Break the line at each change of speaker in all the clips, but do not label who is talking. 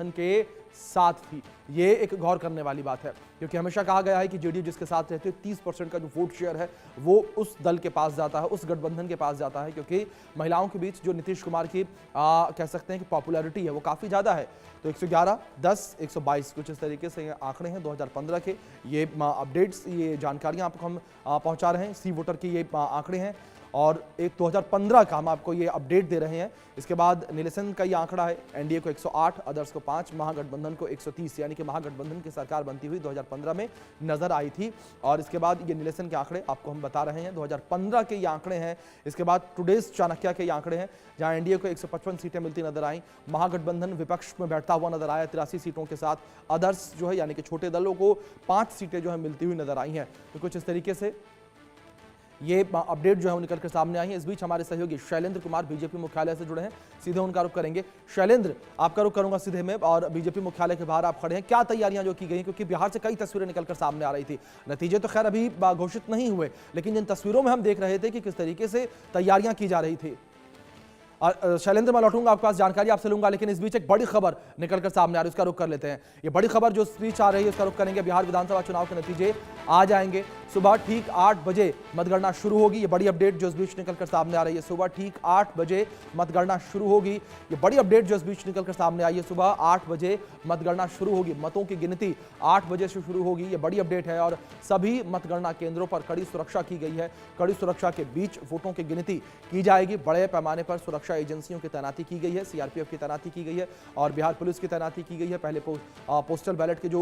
गठबंधन के साथ थी। ये एक गौर करने वाली बात है, क्योंकि हमेशा कहा गया है कि जेडीयू जिसके साथ रहती है 30% का जो वोट शेयर है वो उस दल के पास जाता है, उस गठबंधन के पास जाता है, क्योंकि महिलाओं के बीच जो नीतीश कुमार की कह सकते हैं कि पॉपुलैरिटी है वो काफ़ी ज़्यादा है। तो 111, 10, 122 कुछ इस तरीके से ये आंकड़े हैं 2015 के। ये अपडेट्स, ये जानकारियाँ आपको हम पहुँचा रहे हैं, सी वोटर के ये आंकड़े हैं और एक 2015 का हम आपको ये अपडेट दे रहे हैं। इसके बाद नीलेसन का ये आंकड़ा है, एनडीए को 108, अदर्स को 5, महागठबंधन को 130, यानी कि महागठबंधन की सरकार बनती हुई 2015 में नजर आई थी। और इसके बाद ये नीलेसन के आंकड़े आपको हम बता रहे हैं, 2015 के ये आंकड़े हैं। इसके बाद टुडेज चाणक्य के ये आंकड़े हैं, जहां एनडीए को 155 सीटें मिलती नजर आई, महागठबंधन विपक्ष में बैठता हुआ नजर आया 83 सीटों के साथ, अदर्स जो है यानी कि छोटे दलों को 5 सीटें जो है मिलती हुई नजर आई हैं। तो कुछ इस तरीके से ये अपडेट जो है वो निकलकर सामने आई है। इस बीच हमारे सहयोगी शैलेंद्र कुमार बीजेपी मुख्यालय से जुड़े हैं, सीधे उनका रुख करेंगे। शैलेंद्र, आपका रुख करूंगा सीधे में, और बीजेपी मुख्यालय के बाहर आप खड़े हैं, क्या तैयारियां जो की गई, क्योंकि बिहार से कई तस्वीरें निकलकर सामने आ रही थी। नतीजे तो खैर अभी घोषित नहीं हुए, लेकिन जिन तस्वीरों में हम देख रहे थे कि किस तरीके से तैयारियां की जा रही थी। और शैलेंद्र, मैं लौटूंगा आपके पास, जानकारी आपसे लूंगा, लेकिन इस बीच एक बड़ी खबर निकलकर सामने आ रही है, उसका रुख कर लेते हैं। ये बड़ी खबर जो इस बीच आ रही है उसका रुख करेंगे। बिहार विधानसभा चुनाव के नतीजे आ जाएंगे, सुबह ठीक 8 बजे मतगणना शुरू होगी। ये बड़ी अपडेट जो इस बीच निकलकर सामने आ रही है, सुबह ठीक 8 बजे मतगणना शुरू होगी। ये बड़ी अपडेट जो इस बीच निकलकर सामने आई है, सुबह 8 बजे मतगणना शुरू होगी, मतों की गिनती 8 बजे से शुरू होगी। ये बड़ी अपडेट है और सभी मतगणना केंद्रों पर कड़ी सुरक्षा की गई है। कड़ी सुरक्षा के बीच वोटों की गिनती की जाएगी। बड़े पैमाने पर सुरक्षा एजेंसियों की तैनाती की गई है, सीआरपीएफ की तैनाती की गई है और बिहार पुलिस की तैनाती की गई है। पहले पोस्टल बैलेट के जो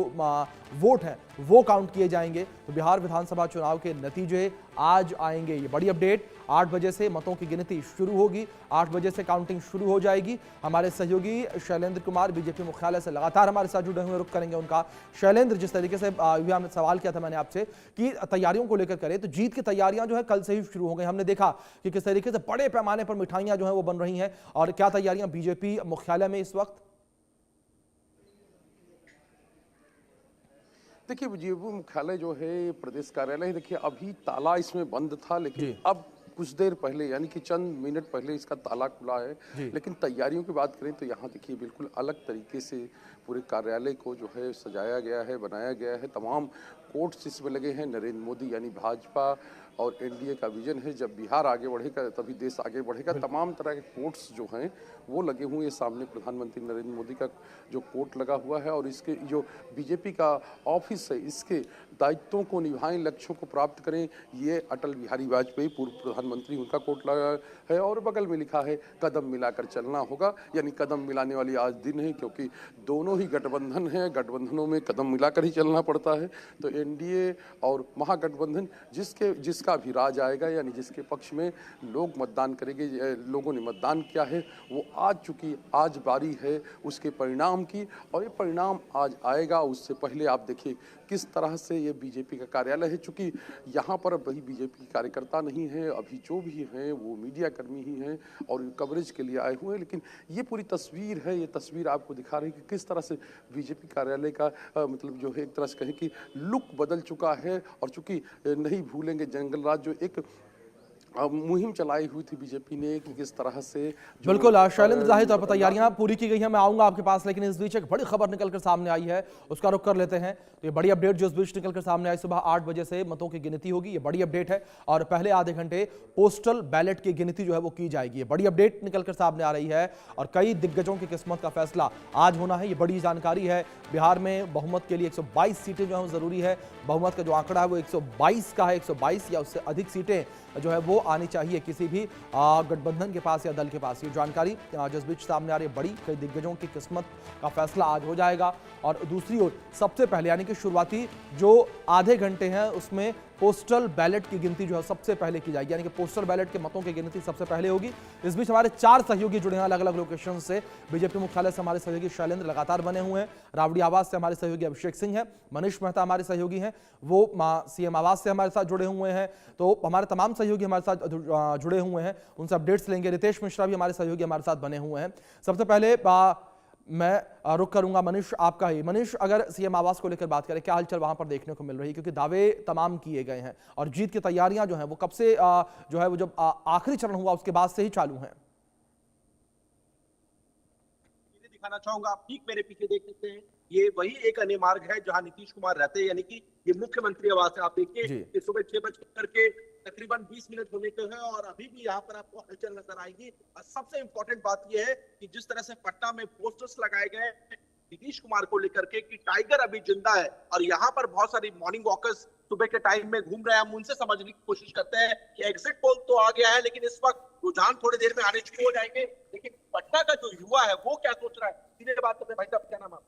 वोट हैं वो काउंट किए जाएंगे। तो बिहार विधानसभा चुनाव के नतीजे आज आएंगे। ये बड़ी अपडेट, 8 बजे से मतों की गिनती शुरू होगी, 8 बजे से काउंटिंग शुरू हो जाएगी। हमारे सहयोगी शैलेंद्र कुमार बीजेपी मुख्यालय से लगातार हमारे साथ जुड़े हुए, रुख करेंगे उनका। शैलेंद्र, जिस तरीके से हमने सवाल किया था मैंने आपसे कि तैयारियों को लेकर करें, तो जीत की तैयारियां जो है कल से ही शुरू हो गई। हमने देखा कि किस तरीके से बड़े पैमाने पर मिठाइयां जो है वो बन रही हैं। और क्या तैयारियां बीजेपी मुख्यालय में इस वक्त?
देखिए, बीजेपी मुख्यालय जो है प्रदेश कार्यालय, देखिए अभी ताला इसमें बंद था, लेकिन अब कुछ देर पहले यानी कि चंद मिनट पहले इसका ताला खुला है। लेकिन तैयारियों की बात करें तो यहाँ देखिए बिल्कुल अलग तरीके से पूरे कार्यालय को जो है सजाया गया है, बनाया गया है। तमाम कोट्स इसमें लगे हैं। नरेंद्र मोदी यानी भाजपा और एनडीए का विजन है, जब बिहार आगे बढ़ेगा तभी देश आगे बढ़ेगा। तमाम तरह के कोट्स जो हैं वो लगे हुए हैं। सामने प्रधानमंत्री नरेंद्र मोदी का जो कोट लगा हुआ है और इसके जो बीजेपी का ऑफिस है, इसके दायित्वों को निभाएं, लक्ष्यों को प्राप्त करें, ये अटल बिहारी वाजपेयी पूर्व प्रधानमंत्री, उनका कोट लगा है। और बगल में लिखा है कदम मिलाकर चलना होगा, यानी कदम मिलाने वाली आज दिन है, क्योंकि दोनों ही गठबंधन है, गठबंधनों में कदम मिलाकर ही चलना पड़ता है। तो एनडीए और महागठबंधन जिसका भी राज आएगा, यानी जिसके पक्ष में लोग मतदान करेंगे, लोगों ने मतदान किया है, वो आज चूंकि आज बारी है उसके परिणाम की, और ये परिणाम आज आएगा। उससे पहले आप देखिए किस तरह से ये बीजेपी का कार्यालय है, चूंकि यहाँ पर वही बीजेपी कार्यकर्ता नहीं है, अभी जो भी हैं वो मीडिया कर्मी ही हैं और कवरेज के लिए आए हुए हैं। लेकिन ये पूरी तस्वीर है, ये तस्वीर आपको दिखा रही है कि किस तरह से बीजेपी कार्यालय का मतलब जो है एक तरह से कहें कि लुक बदल चुका है। और चूंकि नहीं भूलेंगे जंगल राज जो एक मुहिम चलाई हुई थी बीजेपी ने कि किस तरह से,
बिल्कुल शैलेंद्र, जाहिर तौर पर तैयारियां पूरी की गई हैं, मैं आऊंगा आपके पास, लेकिन इस बीच एक बड़ी खबर निकलकर सामने आई है, उसका रुख कर लेते हैं। तो ये बड़ी अपडेट जो इस बीच निकलकर सामने आई, सुबह 8 बजे से मतों की गिनती होगी, ये बड़ी अपडेट है। और पहले आधे घंटे पोस्टल बैलेट की गिनती जो है वो की जाएगी। ये बड़ी अपडेट निकलकर सामने आ रही है और कई दिग्गजों की किस्मत का फैसला आज होना है, ये बड़ी जानकारी है। बिहार में बहुमत के लिए 122 सीटें जो है जरूरी है। बहुमत का जो आंकड़ा है वो 122 का है, 122 या उससे अधिक सीटें जो है वो आनी चाहिए किसी भी गठबंधन के पास या दल के पास। ये जानकारी जिस बीच सामने आ रही है बड़ी, कई दिग्गजों की किस्मत का फैसला आज हो जाएगा। और दूसरी ओर सबसे पहले यानी कि शुरुआती जो आधे घंटे हैं उसमें पोस्टल बैलेट की गिनती जो है सबसे पहले की जाएगी, यानी कि पोस्टल बैलेट के मतों की गिनती सबसे पहले होगी। इस बीच हमारे 4 सहयोगी जुड़े हैं अलग अलग लोकेशन से। बीजेपी मुख्यालय से हमारे सहयोगी शैलेंद्र लगातार बने हुए हैं, राबड़ी आवास से हमारे सहयोगी अभिषेक सिंह हैं, मनीष मेहता हमारे सहयोगी हैं, वो सीएम आवास से हमारे साथ जुड़े हुए हैं। तो हमारे तमाम सहयोगी हमारे साथ जुड़े हुए हैं, उनसे अपडेट्स लेंगे। रितेश मिश्रा भी हमारे सहयोगी हमारे साथ बने हुए हैं। सबसे पहले मैं रुक करूंगा मनीष आपका ही। मनीष, अगर सीएम आवास को लेकर बात करें, क्या हलचल वहां पर देखने को मिल रही है, क्योंकि दावे तमाम किए गए हैं और जीत की तैयारियां जो हैं वो कब से जो है वो जब आखिरी चरण हुआ उसके बाद से ही चालू हैं?
दिखाना चाहूंगा, आप ठीक मेरे पीछे देख सकते हैं, ये वही एक अन्य मार्ग है जहां नीतीश कुमार रहते हैं, यानी कि ये मुख्यमंत्री आवास है। आप देखिए कि सुबह 6 बज के तकरीबन 20 मिनट होने को है और अभी भी यहाँ पर आपको हलचल नजर आएगी। और सबसे इंपॉर्टेंट बात यह है कि जिस तरह से पटना में पोस्टर्स लगाए गए नीतीश कुमार को लेकर के कि टाइगर अभी जिंदा है, और यहाँ पर बहुत सारी मॉर्निंग वॉकर्स सुबह के टाइम में घूम रहे हैं। हम उनसे समझने की कोशिश करते हैं कि एग्जिट पोल तो आ गया है, लेकिन इस वक्त रुझान थोड़ी देर में आने शुरू हो जाएंगे, लेकिन पटना का जो युवा है वो क्या सोच रहा है, सीधे बात करते हैं। भाई साहब क्या नाम है?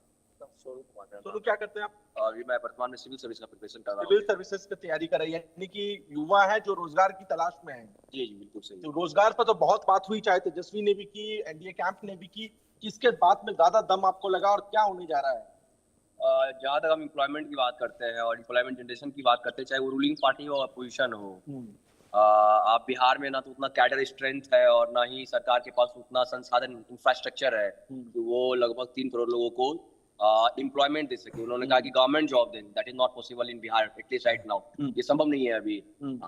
सोनू, क्या करते हैं आप?
अभी मैं वर्तमान में सिविल सर्विस का प्रिपरेशन कर रहा हूँ।
सिविल सर्विसेज की तैयारी कर रही है, यानी कि युवा है जो रोजगार की तलाश में है।
जी जी बिल्कुल सही।
तो रोजगार पर तो बहुत बात हुई, चाहे तेजस्वी ने भी की, एनडीए कैंप ने भी की, किसके बात में ज्यादा दम आपको लगा और क्या होने जा रहा है?
जहाँ तक हम एम्प्लॉयमेंट की बात करते हैं और एम्प्लॉयमेंट जनरेशन की बात करते हैं, चाहे वो रूलिंग पार्टी हो अपोजिशन हो, आप बिहार में ना तो उतना कैडर स्ट्रेंथ है और ना ही सरकार के पास उतना संसाधन इंफ्रास्ट्रक्चर है कि वो लगभग 3 करोड़ लोगों को एम्प्लॉयमेंट दे सके। उन्होंने कहा कि गवर्नमेंट जॉब दें, that is not possible in Bihar at least right now. ये संभव नहीं है अभी।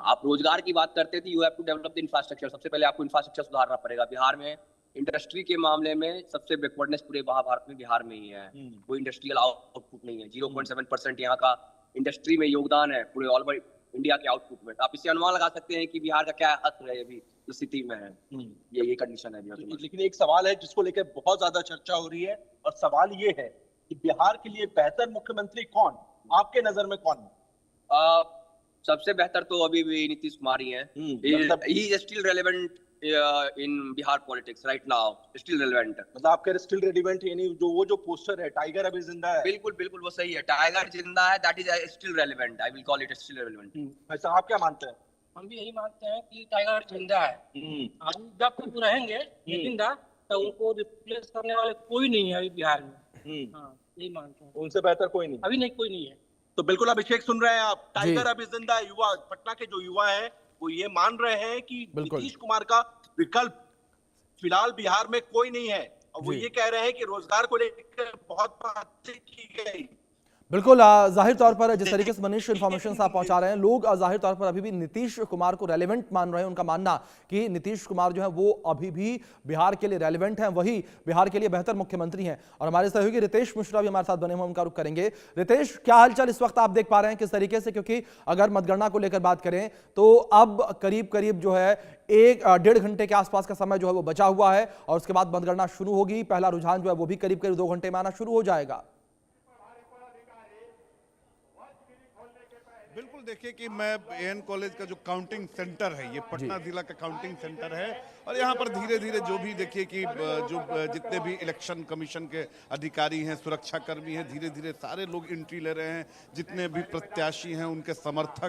आप रोजगार की बात करते थे, you have to develop the infrastructure. सबसे पहले आपको इंफ्रास्ट्रक्चर सुधारना पड़ेगा। बिहार में इंडस्ट्री के मामले में सबसे बैकवर्डनेस पूरे भारत में बिहार में ही है। कोई इंडस्ट्रियल आउटपुट नहीं है। 0.7% यहाँ का इंडस्ट्री में योगदान है पूरे ऑल ओवर इंडिया के आउटपुट में। आप इससे अनुमान लगा सकते हैं कि बिहार का क्या असर है अभी इस स्थिति में है। ये कंडीशन है बिहार।
लेकिन एक सवाल है जिसको लेकर बहुत ज्यादा चर्चा हो रही है, और सवाल ये है कि बिहार के लिए बेहतर मुख्यमंत्री कौन, आपके नजर में कौन?
सबसे बेहतर तो अभी भी नीतीश कुमार ही है। He is still relevant in Bihar politics right now, still relevant.
मतलब आपके स्टिल रेलेवेंट, यानी जो पोस्टर है टाइगर अभी जिंदा है।
बिल्कुल बिल्कुल वो सही है, टाइगर जिंदा है, that is still relevant. I will call it still relevant.
ऐसा आप क्या मानते हैं?
हम भी यही मानते हैं कि टाइगर जिंदा है। हम जब तक रहेंगे जिंदा तो उनको रिप्लेस करने वाले कोई नहीं है अभी बिहार में। यही मानते हैं,
उनसे बेहतर कोई नहीं,
अभी नहीं कोई नहीं है।
तो बिल्कुल अभिषेक सुन रहे हैं आप, टाइगर अभी जिंदा है। युवा, पटना के जो युवा है वो ये मान रहे हैं कि नीतीश कुमार का विकल्प फिलहाल बिहार में कोई नहीं है, और वो ये कह रहे हैं कि रोजगार को लेकर बहुत बातें की गई।
बिल्कुल, जाहिर तौर पर जिस तरीके से मनीष इन्फॉर्मेशन आप पहुंचा रहे हैं, लोग जाहिर तौर पर अभी भी नीतीश कुमार को रेलेवेंट मान रहे हैं। उनका मानना कि नीतीश कुमार जो है वो अभी भी बिहार के लिए रेलेवेंट हैं, वही बिहार के लिए बेहतर मुख्यमंत्री हैं। और हमारे सहयोगी रितेश मिश्रा भी हमारे साथ बने हुए, उनका रुख करेंगे। रितेश, क्या हालचाल इस वक्त आप देख पा रहे हैं किस तरीके से? क्योंकि अगर मतगणना को लेकर बात करें तो अब करीब करीब जो है 1-1.5 घंटे के आसपास का समय जो है वो बचा हुआ है, और उसके बाद मतगणना शुरू होगी। पहला रुझान जो है वो भी करीब करीब 2 घंटे में आना शुरू हो जाएगा।
बिल्कुल, देखिए कि मैं एएन कॉलेज का जो काउंटिंग सेंटर है, ये पटना जिला का काउंटिंग सेंटर है, और यहाँ पर धीरे धीरे जो भी देखिए कि जो जितने भी इलेक्शन कमीशन के अधिकारी हैं, सुरक्षा कर्मी हैं, धीरे धीरे सारे लोग एंट्री ले रहे हैं। जितने भी प्रत्याशी हैं, उनके समर्थक